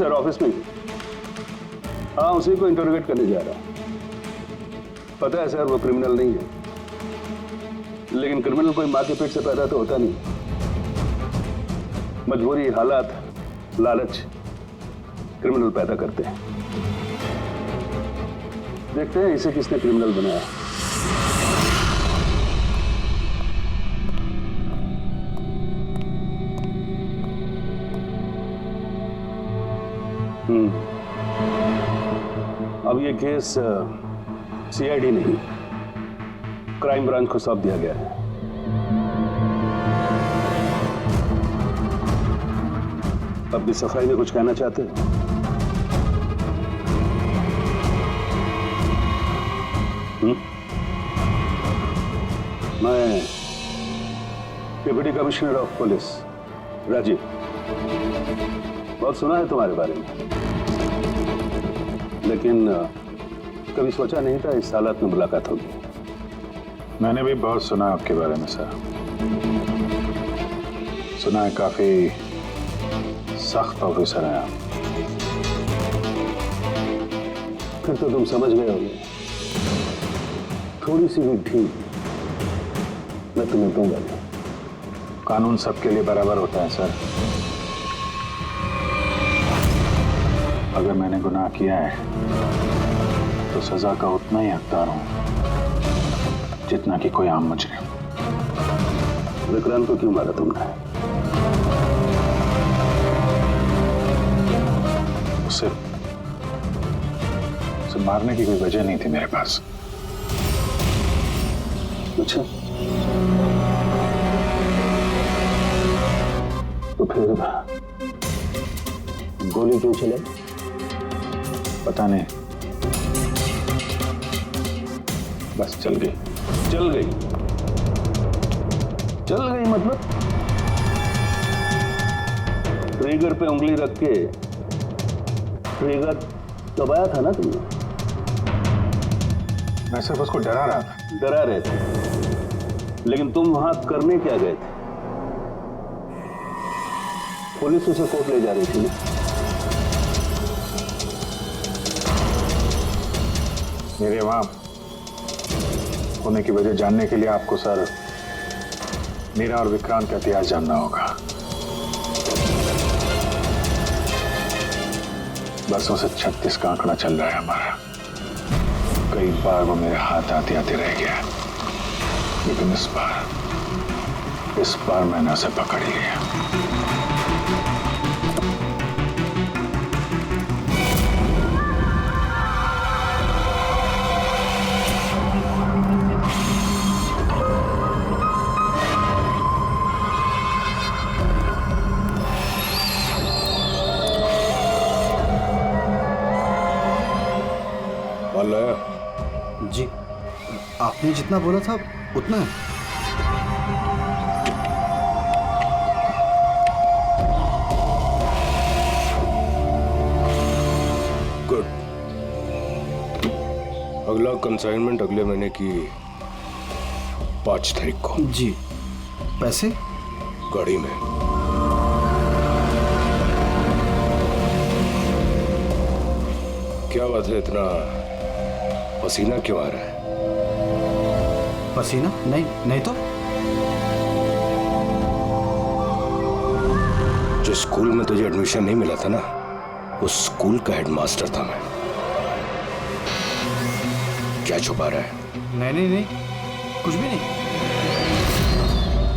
Sir office में। हाँ, उसी को इंटरोगेट करने जा रहा। पता है सर, वो क्रिमिनल नहीं है, लेकिन क्रिमिनल कोई माँ के पेट से पैदा तो होता नहीं। मजबूरी, हालात, लालच क्रिमिनल पैदा करते हैं। देखते हैं इसे किसने क्रिमिनल बनाया। अब ये केस सीआईडी नहीं, क्राइम ब्रांच को सौंप दिया गया है। अब भी सफाई में कुछ कहना चाहते हैं? मैं deputy commissioner of police Rajeev, बहुत सुना है तुम्हारे बारे में, लेकिन कभी सोचा नहीं था इस हालत में मुलाकात होगी। मैंने भी बहुत सुना आपके बारे में सर। सुना है काफी सख्त ऑफिसर हैं आप। फिर तो तुम समझ गए होगे, थोड़ी सी भी ढील मैं तुम्हें दूंगा नहीं। कानून सबके लिए बराबर होता है सर। अगर मैंने गुनाह किया है तो सजा का उतना ही हकदार हूं जितना कि कोई आम मुजरिम। विक्रांत को क्यों मारा तुमने? उसे मारने की कोई वजह नहीं थी मेरे पास। अच्छा, तो फिर गोली क्यों चलाई? पता नहीं, बस चल गई। चल गई? चल गई मतलब ट्रिगर पे उंगली रख के ट्रिगर दबाया था ना तुमने? मैं सिर्फ उसको डरा रहा था। डरा रहे थे, लेकिन तुम वहां करने क्या गए थे? पुलिस उसे कोर्ट ले जा रही थी। मेरे वहां होने की वजह जानने के लिए आपको सर मीरा और विक्रांत का इतिहास जानना होगा। बरसों से 36 का आंकड़ा चल रहा है हमारा। कई बार वो मेरे हाथ आते आते रह गया, लेकिन इस बार मैंने उसे पकड़ लिया। जी, आपने जितना बोला था उतना है। गुड। अगला कंसाइनमेंट अगले महीने की 5 तारीख को। जी। पैसे? गाड़ी में। क्या बात है, इतना पसीना क्यों आ रहा है? पसीना? नहीं तो। जिस स्कूल में तुझे एडमिशन नहीं मिला था ना, उस स्कूल का हेडमास्टर था मैं। क्या छुपा रहा है? नहीं, कुछ भी नहीं।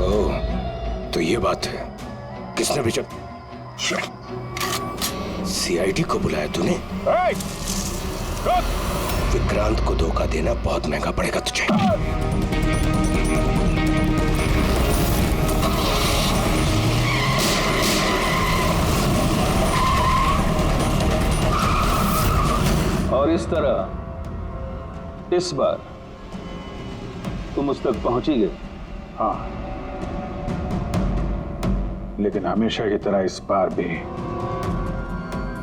ओह, तो ये बात है। किसने भेजा? सीआईडी को बुलाया तूने? विक्रांत को धोखा देना बहुत महंगा पड़ेगा तुझे। और इस तरह इस बार तुम उस तक पहुंच ही गए। हाँ, लेकिन हमेशा की तरह इस बार भी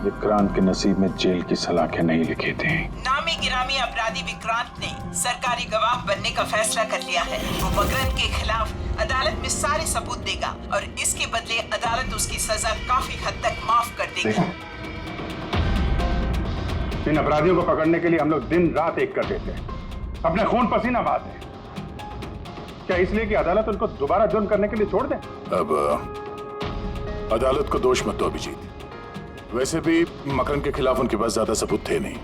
विक्रांत के नसीब में जेल की सलाखें नहीं लिखी थी। नामी गिरामी अपराधी विक्रांत ने सरकारी गवाह बनने का फैसला कर लिया है। वो मकरंद के खिलाफ अदालत में सारे सबूत देगा और इसके बदले अदालत उसकी सजा काफी हद तक माफ कर देगी। इन अपराधियों को पकड़ने के लिए हम लोग दिन रात एक कर देते हैं, अपने खून पसीना बहाते हैं। क्या इसलिए कि अदालत उनको दोबारा जुर्म करने के लिए छोड़ दे? अब अदालत को दोष मत दो अभिजीत। वैसे भी मकरन के खिलाफ उनके पास ज्यादा सबूत थे नहीं,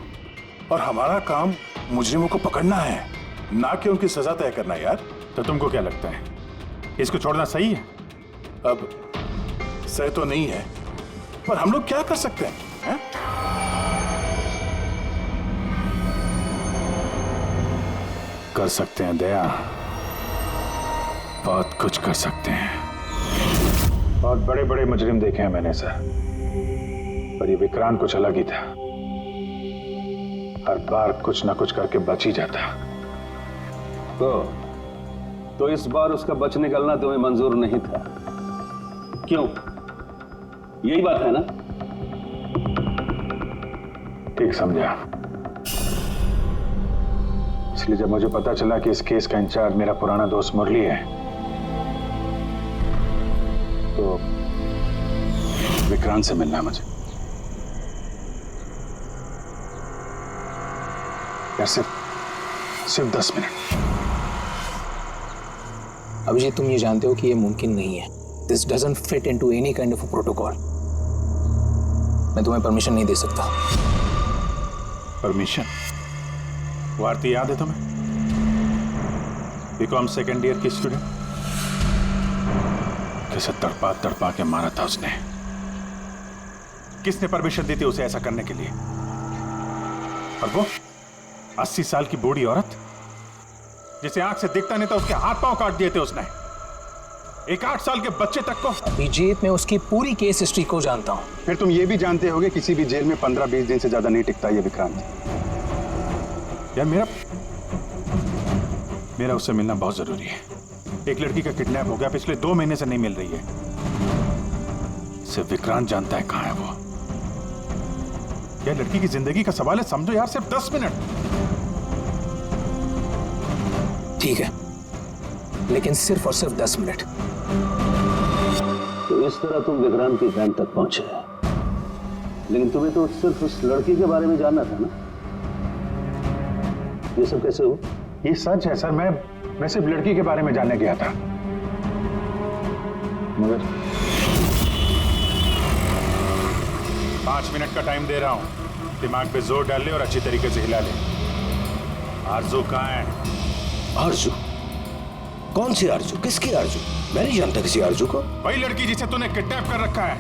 और हमारा काम मुजरिमों को पकड़ना है, ना कि उनकी सजा तय करना। यार तो तुमको क्या लगता है, इसको छोड़ना सही है? अब सही तो नहीं है, पर हम लोग क्या कर सकते हैं? कर सकते हैं दया, बहुत कुछ कर सकते हैं। बहुत बड़े बड़े मुजरिम देखे हैं मैंने सर, पर ये विक्रांत कुछ अलग ही था। हर बार कुछ ना कुछ करके बच ही जाता। तो इस बार उसका बच निकलना तुम्हें मंजूर नहीं था, क्यों? यही बात है ना? ठीक समझा। इसलिए जब मुझे पता चला कि इस केस का इंचार्ज मेरा पुराना दोस्त मुरली है, तो विक्रांत से मिलना है मुझे। यार सिर्फ 10 मिनट। अभिजीत, तुम ये जानते हो कि ये मुमकिन नहीं है। This doesn't fit into any kind of protocol. मैं तुम्हें परमिशन नहीं दे सकता। परमिशन? वो आरती याद है तुम्हें? बीकॉम सेकेंड ईयर की स्टूडेंट, कैसे तड़पा तड़पा के मारा था उसने। किसने परमिशन दी थी उसे ऐसा करने के लिए? और वो 80 साल की बूढ़ी औरत जिसे आंख से दिखता नहीं था, उसके हाथ पांव काट दिए थे उसने। एक 8 साल के बच्चे तक को। अभिजीत, मैं उसकी पूरी केस हिस्ट्री को जानता हूं। फिर तुम ये भी जानते होगे किसी भी जेल में 15-20 दिन से ज्यादा नहीं टिकता ये विक्रांत। यार मेरा उससे मिलना बहुत जरूरी है। एक लड़की का किडनैप हो गया, पिछले 2 महीने से नहीं मिल रही है। सिर्फ विक्रांत जानता है कहां है वो। यह लड़की की जिंदगी का सवाल है, समझो यार, सिर्फ 10 मिनट। ठीक है, लेकिन सिर्फ और सिर्फ 10 मिनट। तो इस तरह तुम विक्रांत के कैंप तक पहुंचे, लेकिन तुम्हें तो सिर्फ उस लड़की के बारे में जानना था ना? ये सब कैसे हो? ये सच है सर, मैं सिर्फ लड़की के बारे में जानने गया था, मगर 5 मिनट का टाइम दे रहा हूं। दिमाग पे जोर डाल ले और अच्छी तरीके से हिला ले। आरजू कहाँ है? आरजू? कौन सी आरजू? किसकी आरजू? मैं नहीं जानता किसी आरजू को। वही लड़की जिसे तूने किडनैप कर रखा है।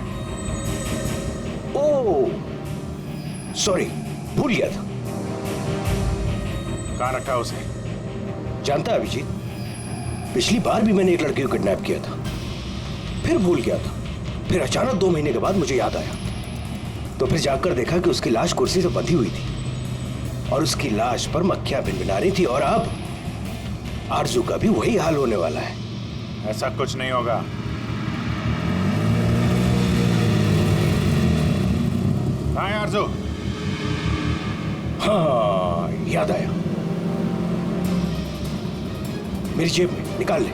ओह सॉरी, भूल गया था। कहाँ रखा है उसे? जानता है अभिजीत, पिछली बार भी मैंने एक लड़की को किडनैप किया था, फिर भूल गया था। फिर अचानक 2 महीने के बाद मुझे याद आया, तो फिर जाकर देखा कि उसकी लाश कुर्सी से बंधी हुई थी और उसकी लाश पर मक्खियां भिनभिना रही थी। और अब आरजू का भी वही हाल होने वाला है। ऐसा कुछ नहीं होगा। कहाँ है आरजू? हाँ, याद आया, मेरी जेब में, निकाल ले।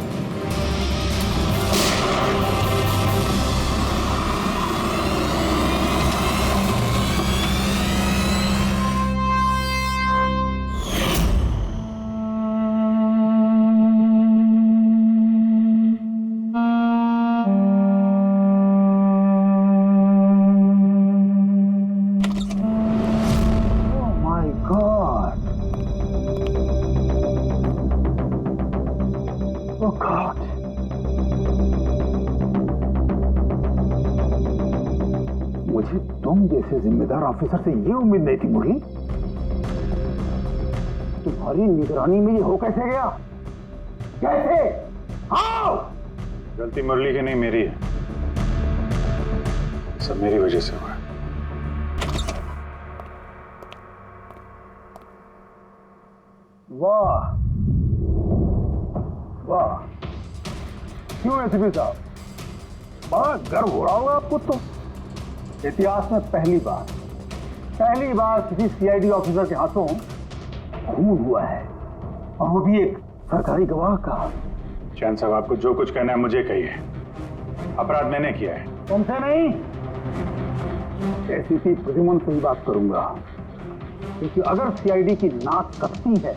मुझे तुम जैसे जिम्मेदार ऑफिसर से ये उम्मीद नहीं थी मुरली। तुम्हारी निगरानी में ये हो कैसे गया? कैसे? आओ! गलती मुरली की नहीं, मेरी है। सब मेरी वजह से हुआ। वाह वाह, क्यों एसपी साहब, बड़ा गर्व हो रहा होगा आपको। तो इतिहास में पहली बार किसी सीआईडी ऑफिसर के हाथों खून हुआ है, और वो भी एक सरकारी गवाह का। चैन साहब, आपको जो कुछ कहना है मुझे कहिए। अपराध मैंने किया है, तुमसे नहीं। एसीपी प्रद्युमन से ही बात करूंगा। क्योंकि अगर सीआईडी की नाक कटती है,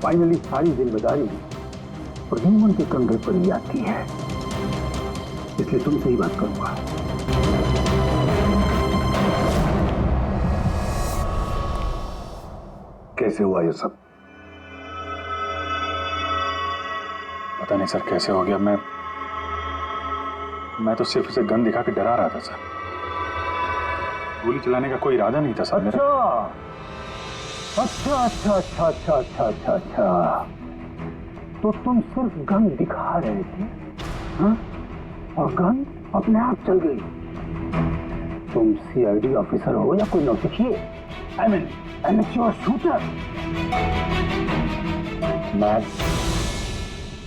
फाइनली सारी जिम्मेदारी प्रद्युम्न के कंधे पर ही आती है। इसलिए तुमसे ही बात करूंगा। कैसे हुआ ये सब? पता नहीं सर कैसे हो गया। मैं तो सिर्फ उसे गन दिखा के डरा रहा था सर। गोली चलाने का कोई इरादा नहीं था सर मेरा। अच्छा। तो तुम सिर्फ गन दिखा रहे थे, हाँ? और गन अपने आप चल गई। तुम सीआईडी ऑफिसर हो या कोई नौसिखिए? I mean amateur shooter. मैं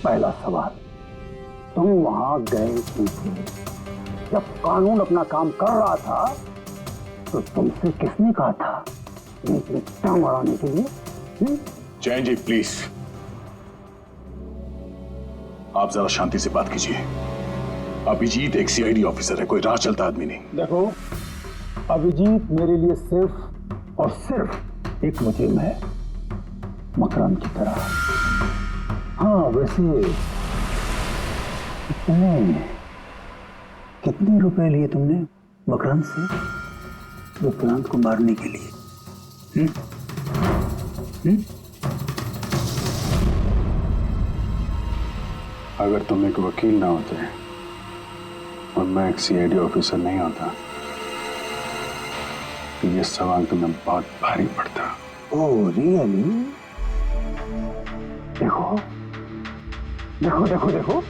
पहला सवाल, तुम वहां गए थे जब कानून अपना काम कर रहा था, तो तुमसे किसने कहा था टांग अड़ाने के लिए? जैन जी प्लीज, आप जरा शांति से बात कीजिए। अभिजीत एक सीआईडी ऑफिसर है, कोई राह चलता आदमी नहीं। देखो, अभिजीत मेरे लिए सिर्फ और सिर्फ एक मुजरिम है, मकरंद की तरह। हाँ, वैसे कितने रुपए लिए तुमने मकरंद से विक्रांत को मारने के लिए? अगर तुम एक वकील ना होते और मैं एक सीआईडी ऑफिसर नहीं होता, तो ये सवाल तुम्हें बहुत भारी पड़ता। Oh really? देखो देखो देखो देखो,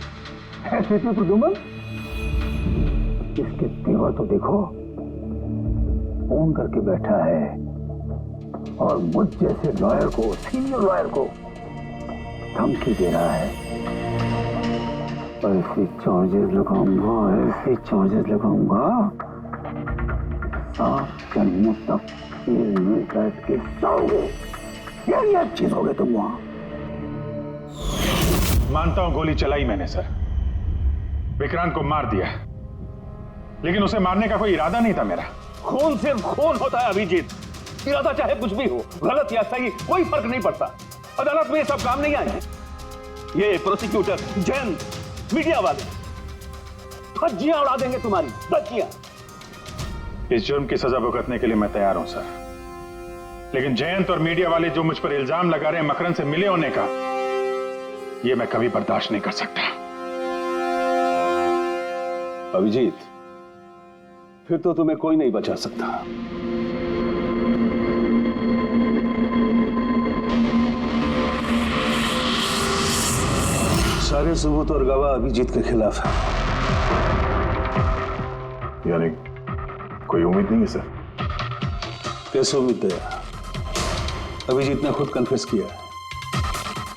ऐसे थे प्रद्युम्न। इसके तेवर तो देखो, फोन करके बैठा है और मुझ जैसे लॉयर को, सीनियर लॉयर को धमकी दे रहा है। ऐसे चार्जेस लगाऊंगा, आप जन्म तक जेल में बैठ के सोओगे। यही एक चीज हो गई तुम वहां। मानता हूं गोली चलाई मैंने सर, विक्रांत को मार दिया, लेकिन उसे मारने का कोई इरादा नहीं था मेरा। खून सिर्फ खून होता है अभिजीत, इरादा चाहे कुछ भी हो, गलत या सही कोई फर्क नहीं पड़ता। अदालत में ये सब काम नहीं आए हैं। ये प्रोसिक्यूटर, जैन, मीडिया वाले धज्जियां उड़ा देंगे तुम्हारी, धज्जियां। इस जुर्म की सजा भुगतने के लिए मैं तैयार हूं सर, लेकिन जयंत और मीडिया वाले जो मुझ पर इल्जाम लगा रहे हैं मकरंद से मिले होने का, यह मैं कभी बर्दाश्त नहीं कर सकता। अभिजीत, फिर तो तुम्हें कोई नहीं बचा सकता। सारे सबूत और गवाह अभिजीत के खिलाफ है। यानी कोई उम्मीद नहीं है सर? कैसे उम्मीद दे? अभिजीत ने खुद कन्फेस किया है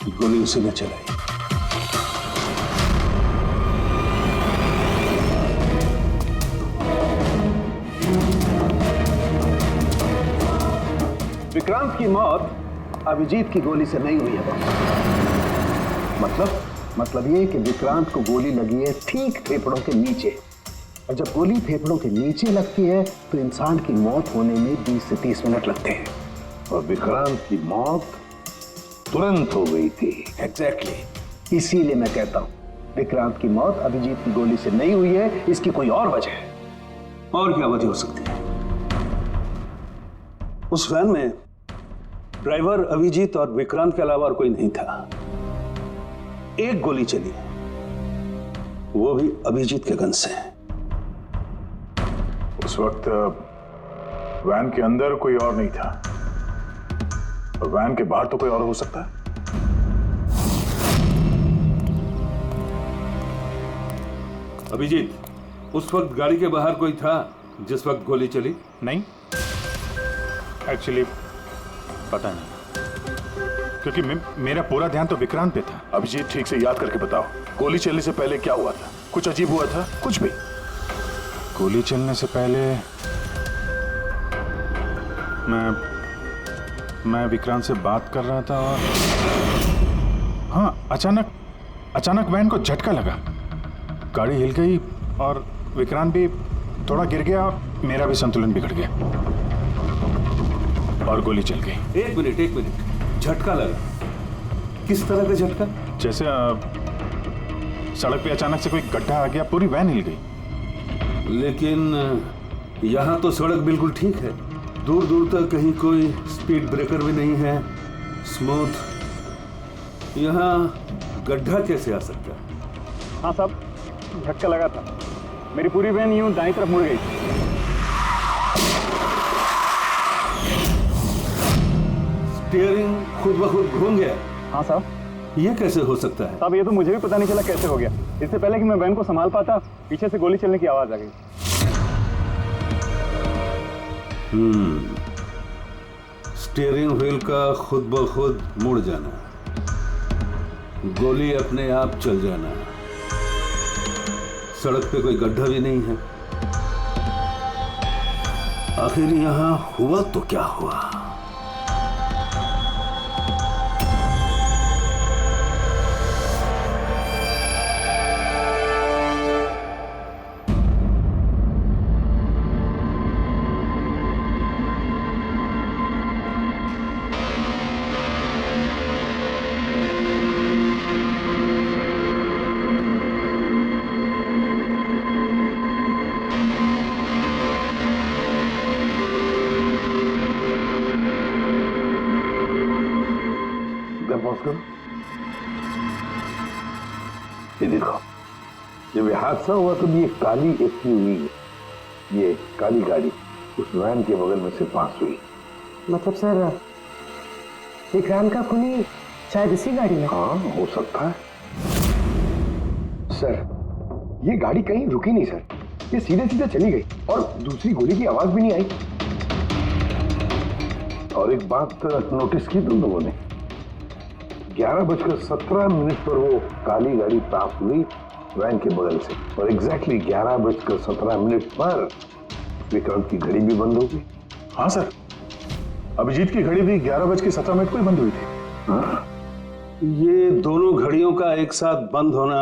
कि गोली उसी ने चलाई। विक्रांत की मौत अभिजीत की गोली से नहीं हुई है बॉस। मतलब ये कि विक्रांत को गोली लगी है ठीक फेफड़ों के नीचे, और जब गोली फेफड़ों के नीचे लगती है तो इंसान की मौत होने में 20 से 30 मिनट लगते हैं, और विक्रांत की मौत तुरंत हो गई थी। एग्जैक्टली, इसीलिए मैं कहता हूं विक्रांत की मौत अभिजीत की गोली से नहीं हुई है, इसकी कोई और वजह है। और क्या वजह हो सकती है? उस वैन में ड्राइवर अभिजीत और विक्रांत के अलावा और कोई नहीं था। एक गोली चली, वो भी अभिजीत के गन से। उस वक्त वैन के अंदर कोई और नहीं था, और वैन के बाहर तो कोई और हो सकता है। अभिजीत, उस वक्त गाड़ी के बाहर कोई था जिस वक्त गोली चली? नहीं, एक्चुअली पता नहीं, क्योंकि मेरा पूरा ध्यान तो विक्रांत पे था। अभिजीत, ठीक से याद करके बताओ, गोली चलने से पहले क्या हुआ था? कुछ अजीब हुआ था? कुछ भी? गोली चलने से पहले मैं विक्रांत से बात कर रहा था, और हाँ, अचानक वैन को झटका लगा, गाड़ी हिल गई और विक्रांत भी थोड़ा गिर गया और मेरा भी संतुलन बिगड़ गया। और गोली चल गई। एक मिनट, झटका लगा। किस तरह का झटका? जैसे सड़क पे अचानक से कोई गड्ढा आ गया, पूरी वैन हिल गई। लेकिन यहाँ तो सड़क बिल्कुल ठीक है, दूर दूर तक कहीं कोई स्पीड ब्रेकर भी नहीं है, स्मूथ। यहाँ गड्ढा कैसे आ सकता है? हाँ साहब, झटका लगा था। मेरी पूरी वैन यूं दाईं तरफ मुड़ गई। स्टीयरिंग खुद ब खुद घूम गया? हाँ साहब। ये कैसे हो सकता है? साहब ये तो मुझे भी पता नहीं चला कैसे हो गया। इससे पहले कि मैं वैन को संभाल पाता, पीछे से गोली चलने की आवाज आ गई। स्टीयरिंग व्हील का खुद ब खुद मुड़ जाना, गोली अपने आप चल जाना, सड़क पे कोई गड्ढा भी नहीं है। आखिर यहां हुआ तो क्या हुआ? ये देखो, जब ये हादसा हुआ तो ये काली एसयूवी, ये काली गाड़ी उस वैन के बगल में से पास हुई। मतलब सर, विक्रांत का खूनी शायद इसी गाड़ी में? हाँ, हो सकता है। सर, ये गाड़ी कहीं रुकी नहीं सर, ये सीधे सीधे चली गई और दूसरी गोली की आवाज भी नहीं आई। और एक बात नोटिस की तुम लोगों ने, 11:17 पर वो काली गाड़ी पास हुई वैन के बगल से, और एग्जैक्टली 11:17 पर विक्रांत की घड़ी भी बंद हो गई। हाँ सर, अभिजीत की घड़ी भी 11:17 को ही बंद हुई थी। हाँ? ये दोनों घड़ियों का एक साथ बंद होना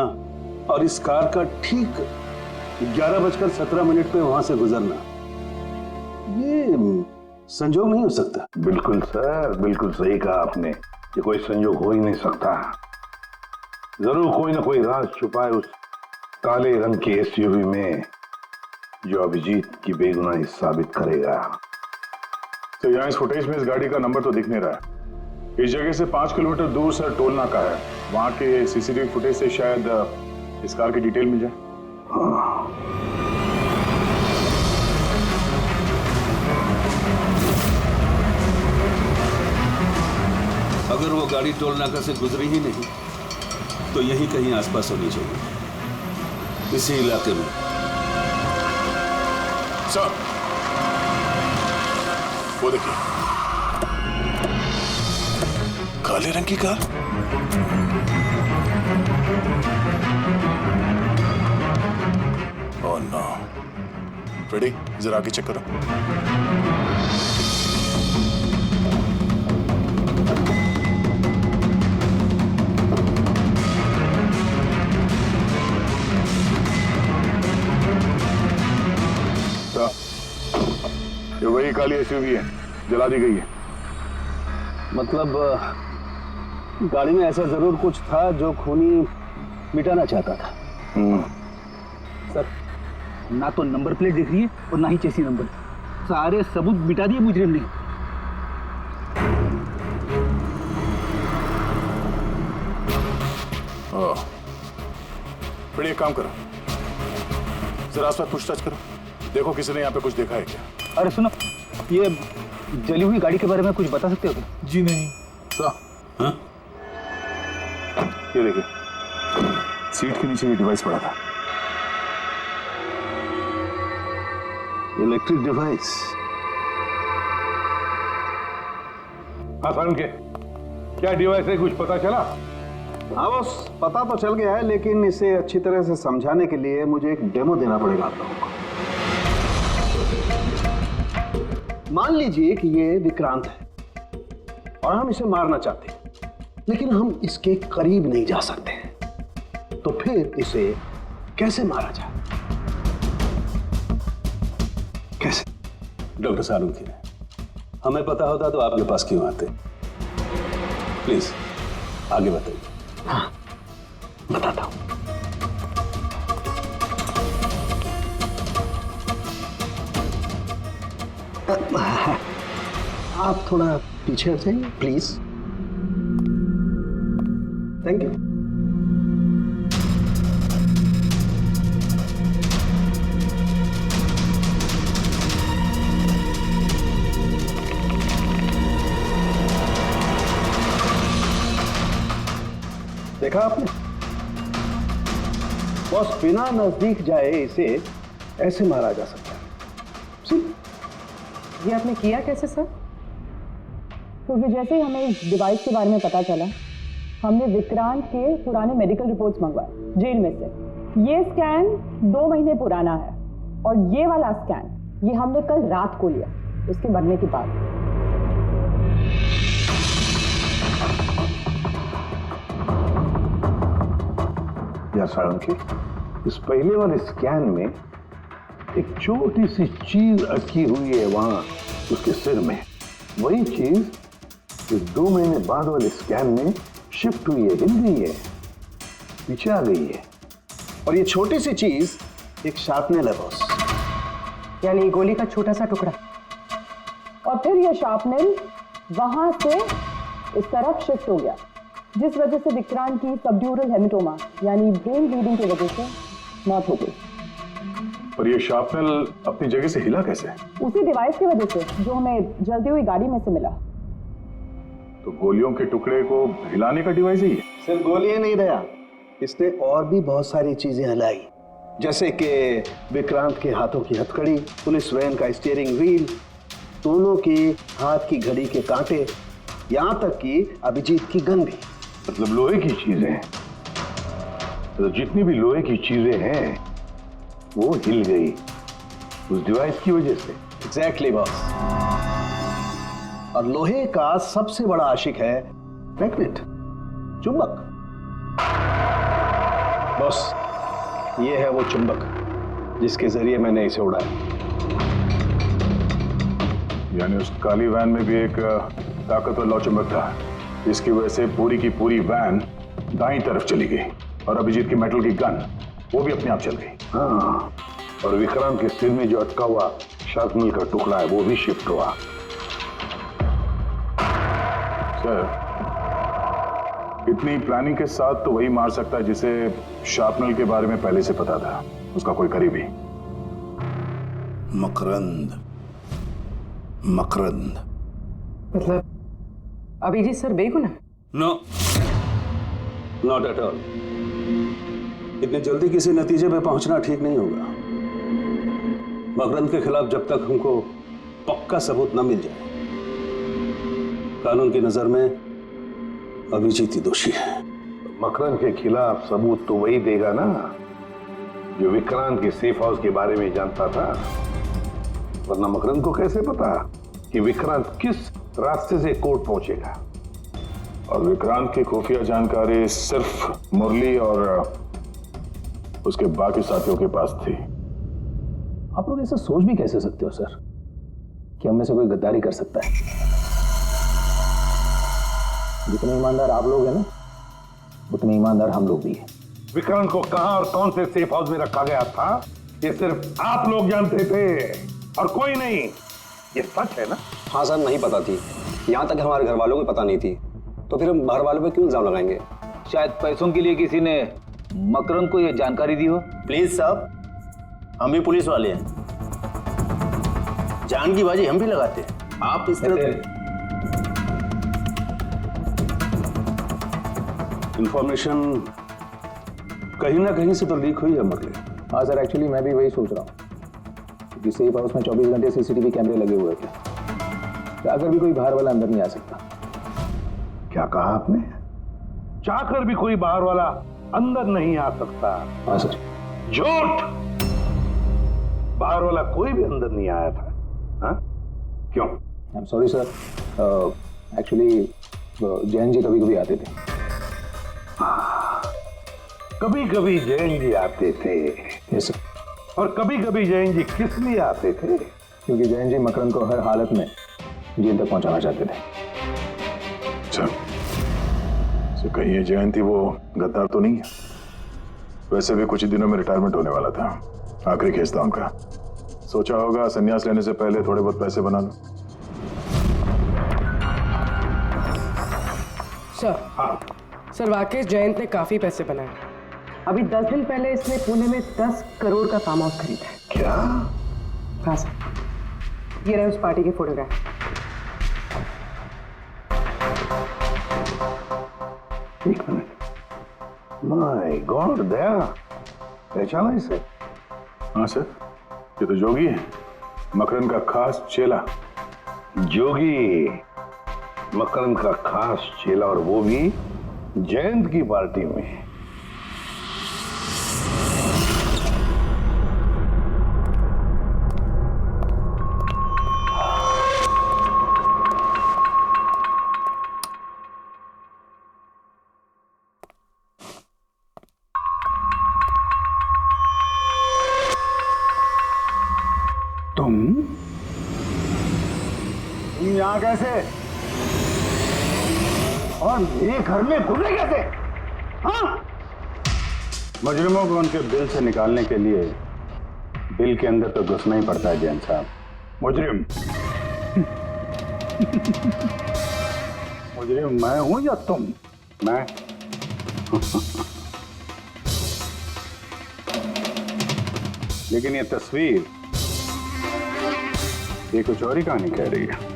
और इस कार का ठीक 11:17 पे वहां से गुजरना, ये संजोग नहीं हो सकता। बिल्कुल सर, बिल्कुल सही कहा आपने, ये कोई संयोग हो ही नहीं सकता। जरूर कोई ना कोई राज छुपा है उस काले रंग के एसयूवी में, जो अभिजीत की बेगुनाही साबित करेगा। तो यहाँ इस फुटेज में इस गाड़ी का नंबर तो दिख नहीं रहा है। इस जगह से 5 किलोमीटर दूर सर टोल नाका है, वहां के सीसीटीवी फुटेज से शायद इस कार की डिटेल मिल जाए। हाँ। अगर वो गाड़ी टोल नाका से गुजरी ही नहीं तो यहीं कहीं आसपास होनी चाहिए, इसी इलाके में। सर, वो देखिए, काले रंग की कार। Oh no. रेडी, जरा आगे चेक करो। ये वही काली एसयूवी है, जला दी गई है। मतलब गाड़ी में ऐसा जरूर कुछ था जो खूनी मिटाना चाहता था। सर, ना तो नंबर प्लेट दिख रही है और ना ही चेसी नंबर, सारे सबूत मिटा दिए मुजरिम ने। फिर एक काम करो, जरा आसपास पूछताछ करो, देखो किसी ने यहाँ पे कुछ देखा है क्या। अरे सुनो, ये जली हुई गाड़ी के बारे में कुछ बता सकते हो क्या? जी नहीं। हाँ? ये देखिए, सीट के नीचे ये डिवाइस पड़ा था। Electric device. आसान के क्या डिवाइस है, कुछ पता चला? हाँ बस, पता तो चल गया है, लेकिन इसे अच्छी तरह से समझाने के लिए मुझे एक डेमो देना पड़ेगा आप लोगों को। मान लीजिए कि ये विक्रांत है और हम इसे मारना चाहते हैं, लेकिन हम इसके करीब नहीं जा सकते हैं। तो फिर इसे कैसे मारा जाए? कैसे? डॉक्टर सालुंखे, हमें पता होता तो आपके पास क्यों आते? प्लीज आगे बताइए। हाँ, बताता हूं। आप थोड़ा पीछे हट जाइए प्लीज। Thank you. देखा आपने, बॉस बिना नजदीक जाए इसे ऐसे मारा जा सकता है। ये आपने किया कैसे सर? क्योंकि जैसे ही हमें इस डिवाइस के बारे में पता चला, हमने विक्रांत के पुराने मेडिकल रिपोर्ट्स मंगवाए जेल में से। ये स्कैन 2 महीने पुराना है और ये वाला स्कैन ये हमने कल रात को लिया उसके मरने के बाद। या सारंगी, इस पहले वाले स्कैन में एक छोटी सी चीज अटकी हुई है वहां उसके सिर में। वही चीज इस 2 महीने बाद वाले स्कैन में शिफ्ट हुई है, हिल गई है, पीछे आ गई है। और ये छोटी सी चीज एक शार्पनेल है बॉस, यानी गोली का छोटा सा टुकड़ा। और फिर ये शार्पनेल वहां से इस तरफ शिफ्ट हो गया, जिस वजह से विक्रांत की सबड्यूरल हेमेटोमा यानी ब्रेन ब्लीडिंग की वजह से मौत हो गई। पर ये शार्पनेल अपनी जगह से हिला कैसे? उसी डिवाइस की वजह से जो हमें जलती हुई गाड़ी में से मिला। तो गोलियों के टुकड़े को हिलाने का डिवाइस ही है? सिर्फ गोलियां नहीं रहा, इसने और भी बहुत सारी चीजें हिलाई, जैसे कि विक्रांत के हाथों की हथकड़ी, पुलिस वैन का स्टीयरिंग व्हील, दोनों के हाथ की घड़ी के कांटे, यहां तक कि अभिजीत की गन भी। मतलब लोहे की चीजें, तो जितनी भी लोहे की चीजें हैं वो हिल गई उस डिवाइस की वजह से। Exactly boss. और लोहे का सबसे बड़ा आशिक है मैग्नेट, चुंबक। बॉस, ये है वो चुंबक जिसके जरिए मैंने इसे उड़ाया। यानी उस काली वैन में भी एक ताकतवर लौ चुंबक था, जिसकी वजह से पूरी की पूरी वैन दाईं तरफ चली गई और अभिजीत की मेटल की गन वो भी अपने आप चल गई। हाँ, और विक्रांत के सिर में जो अटका हुआ शार्पनेल का टुकड़ा है वो भी शिफ्ट हुआ। सर, इतनी प्लानिंग के साथ तो वही मार सकता है जिसे शार्पनेल के बारे में पहले से पता था, उसका कोई करीबी। मकरंद। मकरंद मतलब अभिजीत सर बेगुनाह? No, not at all. इतनी जल्दी किसी नतीजे पे पहुंचना ठीक नहीं होगा। मकरंद के खिलाफ जब तक हमको पक्का सबूत न मिल जाए, कानून की नजर में अभिजीत ही दोषी है। मकरंद के खिलाफ सबूत तो वही देगा ना जो विक्रांत के सेफ हाउस के बारे में जानता था, वरना मकरंद को कैसे पता कि विक्रांत किस रास्ते से कोर्ट पहुंचेगा। और विक्रांत की खुफिया जानकारी सिर्फ मुरली और उसके बाकी साथियों के पास थी। आप लोग ऐसा सोच भी कैसे सकते हो सर कि हम में से कोई गद्दारी कर सकता है? जितने ईमानदार आप लोग हैं ना, उतने ईमानदार हम लोग भी हैं। विक्रांत को कहां और कौन से सेफ हाउस में रखा गया था ये सिर्फ आप लोग जानते थे और कोई नहीं। ये सच है ना? हाँ सर, नहीं पता थी। यहाँ तक हमारे घर वालों को पता नहीं थी, तो फिर हम बाहर वालों पे क्यों इल्जाम लगाएंगे? शायद पैसों के लिए किसी ने मकरंद को यह जानकारी दी हो। प्लीज साहब, हम भी पुलिस वाले हैं, जान की बाजी हम भी लगाते हैं। आप इस तरह इंफॉर्मेशन कहीं ना कहीं से तो लीक हुई है मुरली। हाँ सर, एक्चुअली मैं भी वही सोच रहा हूँ कि सेफ हाउस में 24 घंटे सीसीटीवी कैमरे लगे हुए थे, तो अगर भी कोई बाहर वाला अंदर नहीं आ सकता। क्या कहा आपने? चाहकर भी कोई बाहर वाला अंदर नहीं आ सकता? हाँ सर। झूठ! बाहर वाला कोई भी अंदर नहीं आया था। हाँ? क्यों? I am sorry sir, actually Jain ji कभी कभी आते थे। कभी कभी जैन जी आते थे? Yes sir. और कभी कभी जैन जी किस लिए आते थे? क्योंकि जैन जी मकरंद को हर हालत में जेल तक पहुंचाना चाहते थे। अच्छा, तो कहीं ये जयंती वो गद्दार तो नहीं है? वैसे भी कुछ ही दिनों में रिटायरमेंट होने वाला था, आखिरी केस था उनका। सोचा होगा संन्यास लेने से पहले थोड़े बहुत पैसे बना लो। सर वाकई जयंत ने काफी पैसे बनाए। अभी 10 दिन पहले इसने पुणे में 10 करोड़ का फार्म हाउस खरीदा है। क्या? हाँ सर, ये रहे उस पार्टी के फोटोग्राफ। एक मिनट, माय गॉड दया, पहचाना इसे? हाँ सर, ये तो जोगी है, मकरन का खास चेला। जोगी, मकरन का खास चेला, और वो भी जयंत की पार्टी में। तुम यहां कैसे और मेरे घर में घुसे कैसे? हाँ? मुजरिमों को उनके बिल से निकालने के लिए बिल के अंदर तो घुसना ही पड़ता है जैन साहब। मुजरिम मुजरिम मैं हूं या तुम? मैं लेकिन ये तस्वीर ये कुछ और ही कहानी कह रही है।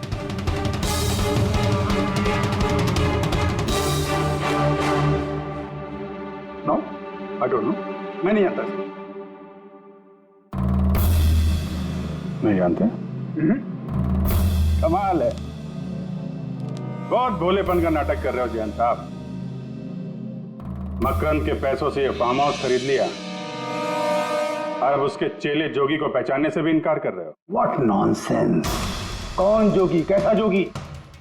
नो, आई डोंट नो, मैं नहीं जानता। नहीं जानते? कमाल है, बहुत भोलेपन का नाटक कर रहे हो जैन साहब। मकरन के पैसों से ये फार्म हाउस खरीद लिया और अब उसके चेले जोगी को पहचानने से भी इनकार कर रहे हो। What nonsense! कौन जोगी? कैसा जोगी?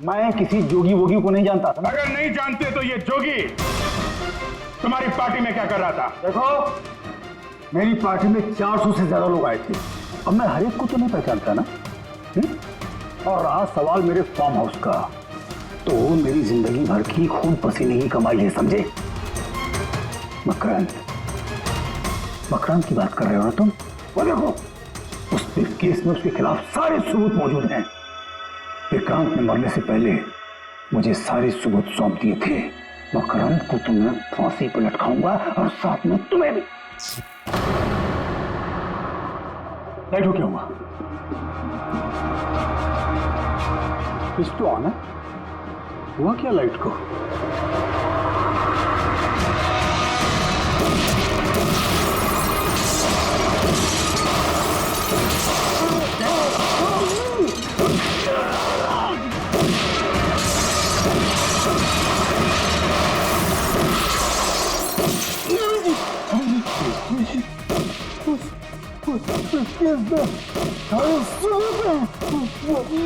मैं किसी जोगी वोगी को नहीं जानता। अगर नहीं जानते तो ये जोगी तुम्हारी पार्टी में क्या कर रहा था? देखो, मेरी पार्टी में 400 से ज्यादा लोग आए थे। अब मैं हर एक को तो नहीं पहचानता ना। और रहा सवाल मेरे फार्म हाउस का, तो मेरी जिंदगी भर की खून पसीने की कमाई है, समझे? मकरन की बात कर रहे हो ना तुम? वो देखो, उस केस में उसके खिलाफ सारे सबूत मौजूद हैं। विक्रांत ने मरने से पहले मुझे सारे सबूत सौंप दिए थे। मकरन को तो मैं फांसी पर लटकाऊंगा और साथ में तुम्हें भी। लाइट हो क्या हुआ? इस तो आना हुआ क्या लाइट को?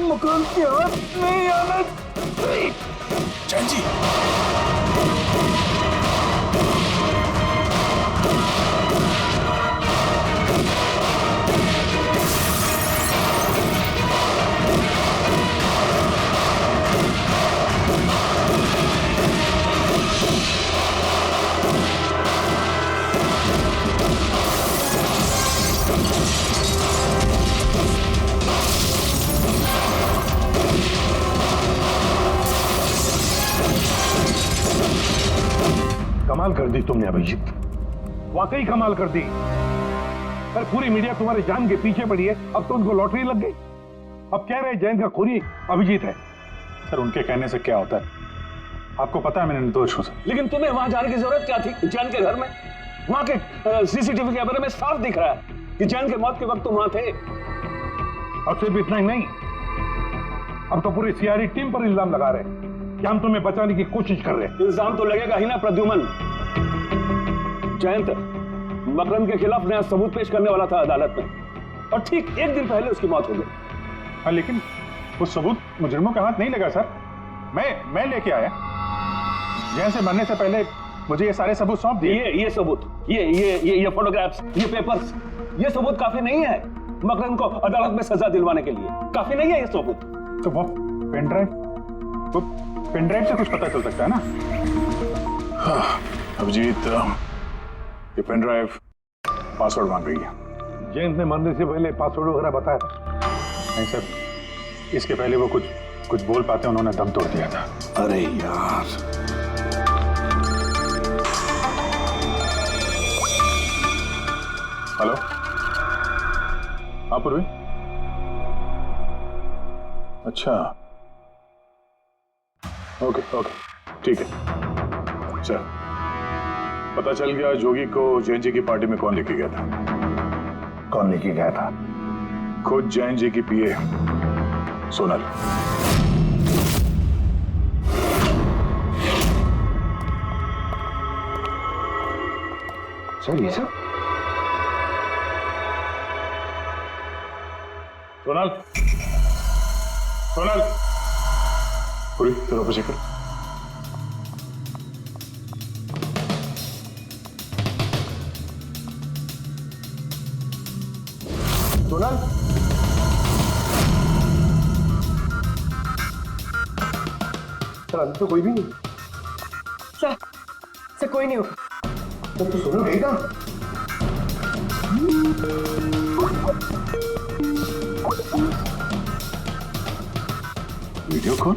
मकान के हाथ नहीं आना चाहिए। जैन जी, कमाल कर दी तुमने अभिजीत, वाकई कमाल कर दी। सर, पूरी मीडिया तुम्हारी जान के पीछे पड़ी है, अब तो उनको लॉटरी लग गई। अब कह रहे जयंत का खूनी अभिजीत है। सर, उनके कहने से क्या होता है? आपको पता है मैं निर्दोष हूं सर। लेकिन तुम्हें वहां जाने की जरूरत क्या थी? जैन के घर में, वहां के सीसीटीवी कैमरे में साफ दिख रहा है कि जैन के मौत के वक्त तुम वहां थे। अब सिर्फ इतना ही नहीं, अब तो पूरी सीआईडी टीम पर इल्जाम लगा रहे हैं कि हम तुम्हें बचाने की कोशिश कर रहे हैं। इल्जाम तो लगेगा ही ना प्रद्युमन। जयंत मकरन के खिलाफ नया सबूत पेश करने वाला था अदालत में, और ठीक एक दिन पहले उसकी मौत हो गई। हाँ, लेकिन वो सबूत मुजरिमों के हाथ नहीं लगा सर। मैं लेके आया। जैन से मरने से पहले मुझे ये सारे सबूत सौंप दिए। ये सबूत, ये फोटोग्राफ्स, ये पेपर्स, ये सबूत काफी नहीं है मकरन को अदालत में सजा दिलवाने के लिए। काफी नहीं है ये सबूत। तो पेन ड्राइव? वो पेन ड्राइव से कुछ पता चल सकता है ना? हाँ, अभिजीत, ये पेन ड्राइव पासवर्ड मांग रही है। जयंत ने मरने से पहले पासवर्ड वगैरह बताया था? नहीं सर, इसके पहले वो कुछ बोल पाते उन्होंने दम तोड़ दिया था। अरे यार, हेलो, हाँ पूर्वी। अच्छा, ओके ठीक है। अच्छा, पता चल गया जोगी को जैन जी की पार्टी में कौन लेके गया था? कौन लेके गया था? खुद जैन जी की पीए सोनल। सर ये सब? सोनल पूरी तेरा पीछे कर। सोनल, सर अभी तो कोई भी नहीं। सर कोई नहीं होगा। तो सोनल गई कहाँ? Video call?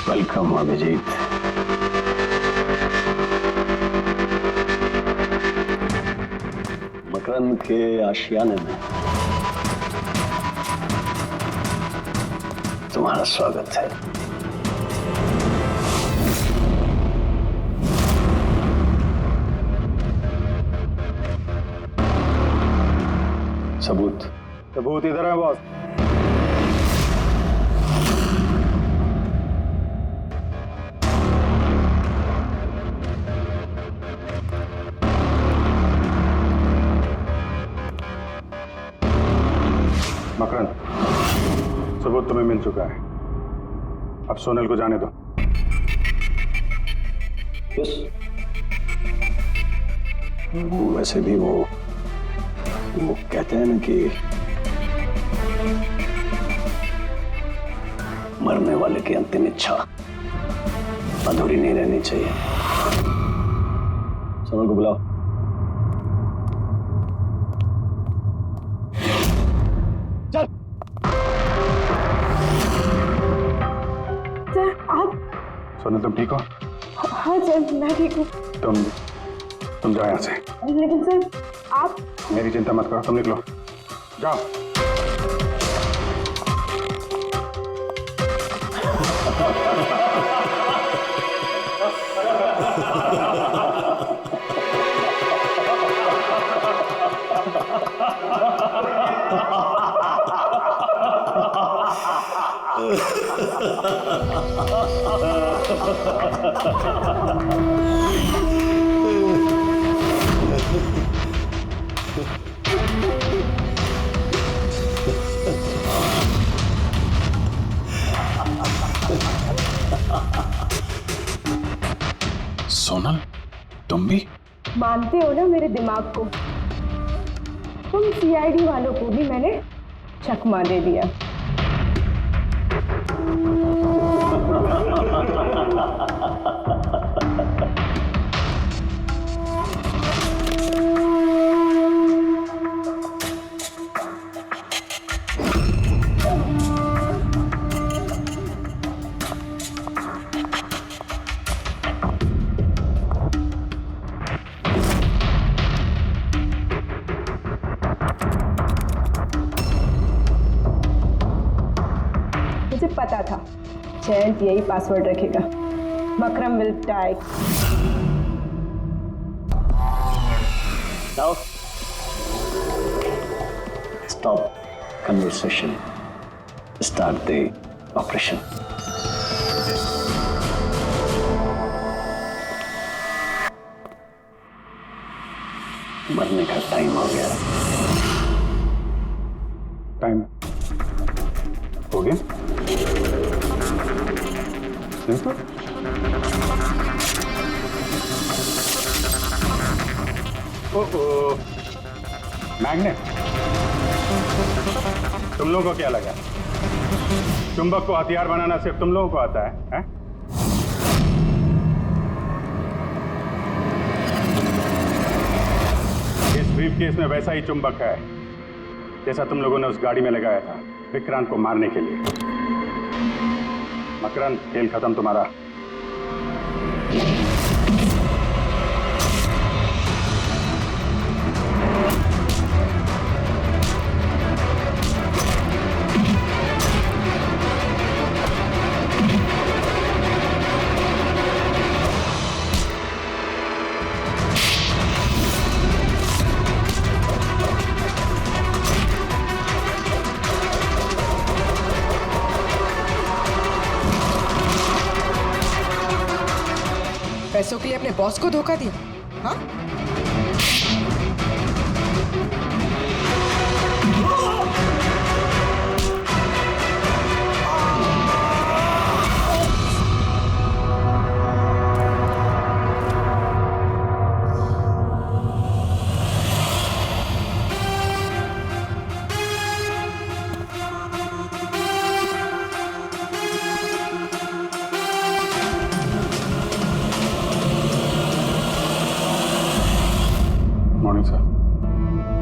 वेलकम अभिजीत। मकरंद के आशियाने में तुम्हारा स्वागत है। सबूत इधर है बॉस। मकरंद, सबूत तुम्हें मिल चुका है, अब सोनल को जाने दो। वैसे भी वो कहते हैं ना कि मरने वाले की अंतिम इच्छा अधूरी नहीं रहनी चाहिए। सोनल को बुलाओ। सर आप? सोनल तुम ठीक हो? हाँ सर मैं ठीक हूँ। तुम जाओ यहाँ से। लेकिन सर आप? मेरी चिंता मत करो, तुम निकलो, जाओ। सोनल, तुम भी मानते हो ना मेरे दिमाग को? तुम सीआईडी वालों को भी मैंने चकमा दे दिया। मुझे पता था जयंत यही पासवर्ड रखेगा। Makram will die. Now, stop conversation. Start the operation. मरने का टाइम हो गया। टाइम हो गया? ओहो, मैग्नेट। तुम लोगों को क्या लगा चुंबक को हथियार बनाना सिर्फ तुम लोगों को आता है? इस ब्रीफकेस में वैसा ही चुंबक है जैसा तुम लोगों ने उस गाड़ी में लगाया था विक्रांत को मारने के लिए। मकरंद, खेल खत्म तुम्हारा। पैसों के लिए अपने बॉस को धोखा दिया? हाँ?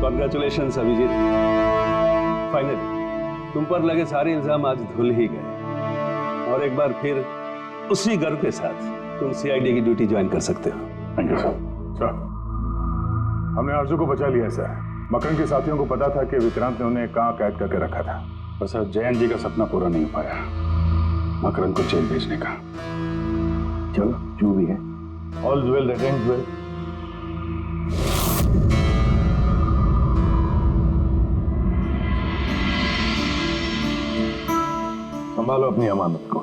कॉन्ग्रेचुलेशन अभिजीत, फाइनली तुम पर लगे सारे इल्जाम आज धुल ही गए और एक बार फिर उसी गर्व के साथ तुम सीआईडी की ड्यूटी ज्वाइन कर सकते हो। Thank you sir. हमने आरजू को बचा लिया सर। मकरन के साथियों को पता था कि विक्रांत ने उन्हें कहाँ कैद करके रखा था, बस जयंत जी का सपना पूरा नहीं हो पाया मकरन को जेल भेजने का। चलो जो भी है, all well that ends well. संभालो अपनी अमानत को।